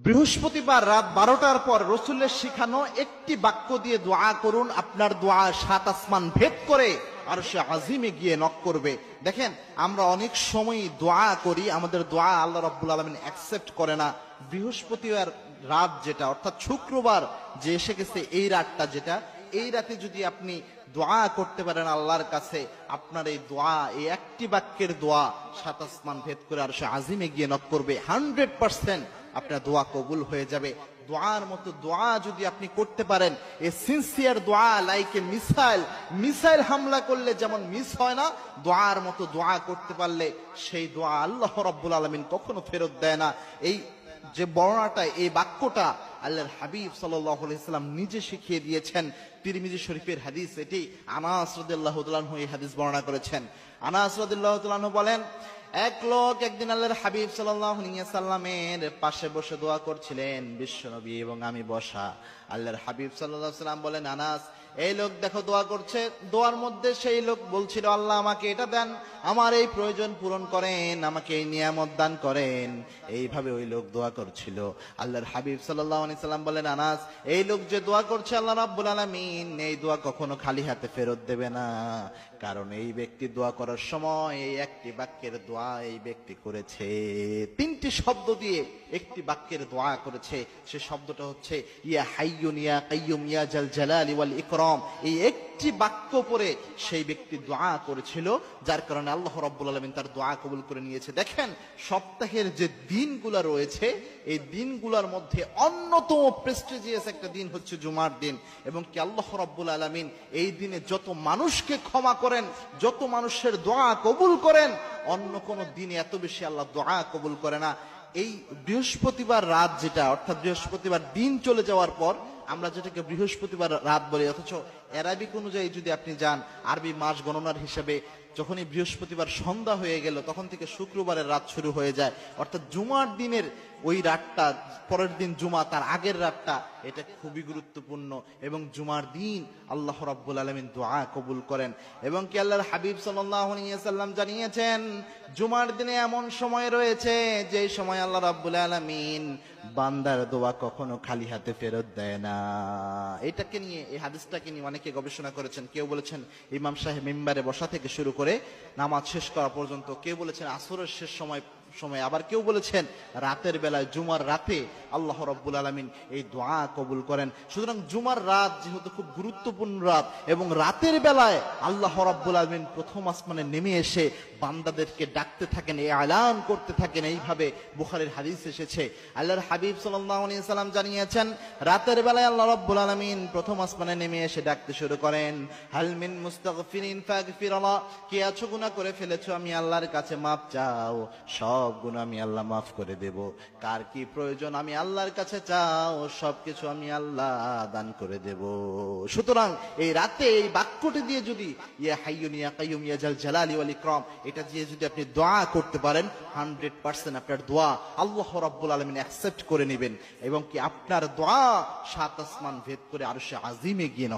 বৃহস্পতিবার রাত 12টার পর রসুলের শিখানো একটি বাক্য দিয়ে দোয়া করুন, আপনার দোয়া 7 আসমান ভেদ করে আরশে আজিমে গিয়ে নক করবে। দেখেন, আমরা অনেক সময় দোয়া করি, আমাদের দোয়া আল্লাহ রাব্বুল আলামিন অ্যাকসেপ্ট করে না। বৃহস্পতিবার রাত যেটা, অর্থাৎ শুক্রবার যে এসে গেছে, এই রাতটা যেটা, এই রাতে যদি আপনি দোয়া করতে পারেন আল্লাহর কাছে, আপনার এই দোয়া, এই একটি বাক্যের দোয়া 7 আসমান ভেদ করে আরশে আজিমে গিয়ে নক করবে। 100% আপনার দোয়া কবুল হয়ে যাবে। দোয়ার মতো দোয়া যদি আপনি করতে পারেন, এ সিনসিয়ার দোয়া, লাইক এ মিসাইল হামলা করলে যেমন মিস হয় না, দোয়ার মতো দোয়া করতে পারলে সেই দোয়া আল্লাহ রাব্বুল আলামিন কখনো ফেরত দেয় না। এই যে বর্ণনাটা, এই বাক্যটা আল্লাহর হাবিব সাল্লাল্লাহু আলাইহি সাল্লাম নিজে শিখিয়ে দিয়েছেন। তিরমিজি শরীফের হাদিস এটি। আনাস রাদিয়াল্লাহু তাআলা আনহু এই হাদিস বর্ণনা করেছেন। আনাস রাদিয়াল্লাহু তাআলা আনহু বলেন, এক লোক একদিন আল্লাহর হাবিব সাল্লাল্লাহু আলাইহি সাল্লামের পাশে বসে দোয়া করছিলেন, বিশ্বনবী এবং আমি বসা। আল্লাহর হাবিব সাল্লাল্লাহু আলাইহি সাল্লাম বলেন, আনাস, এই লোক দেখো দোয়া করছে। দোয়ার মধ্যে সেই লোক বলছিল, আল্লাহ আমাকে এটা দেন, আমার এই প্রয়োজন পূরণ করেন, আমাকে এই নিয়ামত দান করেন। এইভাবে ওই লোক দোয়া করছিল। আল্লাহর হাবিব সাল্লাল্লাহু আলাইহি সাল্লাম বলেন, আনাস, এই লোক যে দোয়া করছে, আল্লাহ রাব্বুল আলামিন এই দোয়া কখনো খালি হাতে ফেরত দেবে না। কারণ এই ব্যক্তি দোয়া করার সময় এই একটি বাক্যের দোয়া এই ব্যক্তি করেছে। 3টি শব্দ দিয়ে একটি বাক্যের দোয়া করেছে। সে শব্দটা হচ্ছে ইয়া হাইয়ুন ইয়া কাইয়ুম ইয়া জাল জালালি ওয়াল ইকরাম। এই একটি বাক্য পরে সেই ব্যক্তি দোয়া করেছিল, যার কারণে আল্লাহ রাব্বুল আলামিন তার দোয়া কবুল করে নিয়েছে। দেখেন, সপ্তাহের যে দিনগুলো রয়েছে, এই দিনগুলোর মধ্যে অন্যতম প্রেস্টিজিয়াস একটা দিন হচ্ছে জুমার দিন। এবং কি আল্লাহ রাব্বুল আলামিন এই দিনে যত মানুষকে ক্ষমা করেন, যত মানুষের দোয়া কবুল করেন, অন্য কোন দিনে এত বেশি আল্লাহ দোয়া কবুল করে না। এই বৃহস্পতিবার রাত যেটা, অর্থাৎ বৃহস্পতিবার দিন চলে যাওয়ার পর আমরা যেটাকে বৃহস্পতিবার রাত বলি, অথচ অ্যারাবিক অনুযায়ী যদি আপনি যান, আরবি মাস গণনার হিসাবে যখনই বৃহস্পতিবার সন্ধ্যা হয়ে গেল, তখন থেকে শুক্রবারের রাত শুরু হয়ে যায়। অর্থাৎ জুমার দিনের ওই রাতটা, পরের দিন জুমা, তার আগের রাতটা, এটা খুবই গুরুত্বপূর্ণ। এবং জুমার দিন আল্লাহ রাব্বুল আলামিন দোয়া কবুল করেন। এবং কি আল্লাহর হাবিব সাল্লাল্লাহু আলাইহি সাল্লাম জানিয়েছেন, জুমার দিনে এমন সময় রয়েছে যে সময় আল্লাহ রাব্বুল আলামিন বান্দার দোয়া কখনো খালি হাতে ফেরত দেয় না। এটাকে নিয়ে, এই হাদিসটাকে নিয়ে অনেকে গবেষণা করেছেন। কেউ বলেছেন ইমাম সাহেব মিম্বারে বসা থেকে শুরু করে নামাজ শেষ করা পর্যন্ত, কেউ বলেছেন আসরের শেষ সময়, আবার কেউ বলেছেন রাতের বেলায়, জুমার রাতে আল্লাহ রাব্বুল আলামিন এই দোয়া কবুল করেন। সুতরাং জুমার রাত যেহেতু খুব গুরুত্বপূর্ণ রাত, এবং রাতের বেলায় আল্লাহ রাব্বুল আলামিন প্রথম আসমানে নেমে এসে বান্দাদেরকে ডাকতে থাকেন, এলান করতে থাকেন। এইভাবে বুখারীর হাদিস এসেছে। আল্লাহর হাবিব সাল্লাল্লাহু আলাইহি সাল্লাম জানিয়েছেন, রাতের বেলায় আল্লাহ রাব্বুল আলামিন প্রথম আসমানে নেমে এসে ডাকতে শুরু করেন, হাল মিন মুস্তাগফিরিন ফাগফিরাল্লাহ, কে আছো গুনাহ করে ফেলেছো, আমি আল্লাহর কাছে মাপ চাও, সব গুনাহ আমি আল্লাহ মাফ করে দেব। কার কি প্রয়োজন আমি আল্লাহর কাছে চাও, সবকিছু আমি আল্লাহ দান করে দেব। সুতরাং এই রাতে এই বাক্যটি দিয়ে যদি ইয়া হাইয়ুন ইয়া কাইয়ুম ইয়া জাল জালালি ওয়াল ইকরাম, এটা দিয়ে যদি আপনি দোয়া করতে পারেন, 100% আপনার দোয়া আল্লাহ রাব্বুল আলামিন অ্যাকসেপ্ট করে নেবেন। এবং কি আপনার দোয়া 7 আসমান ভেদ করে আরশে আজিমে গিয়ে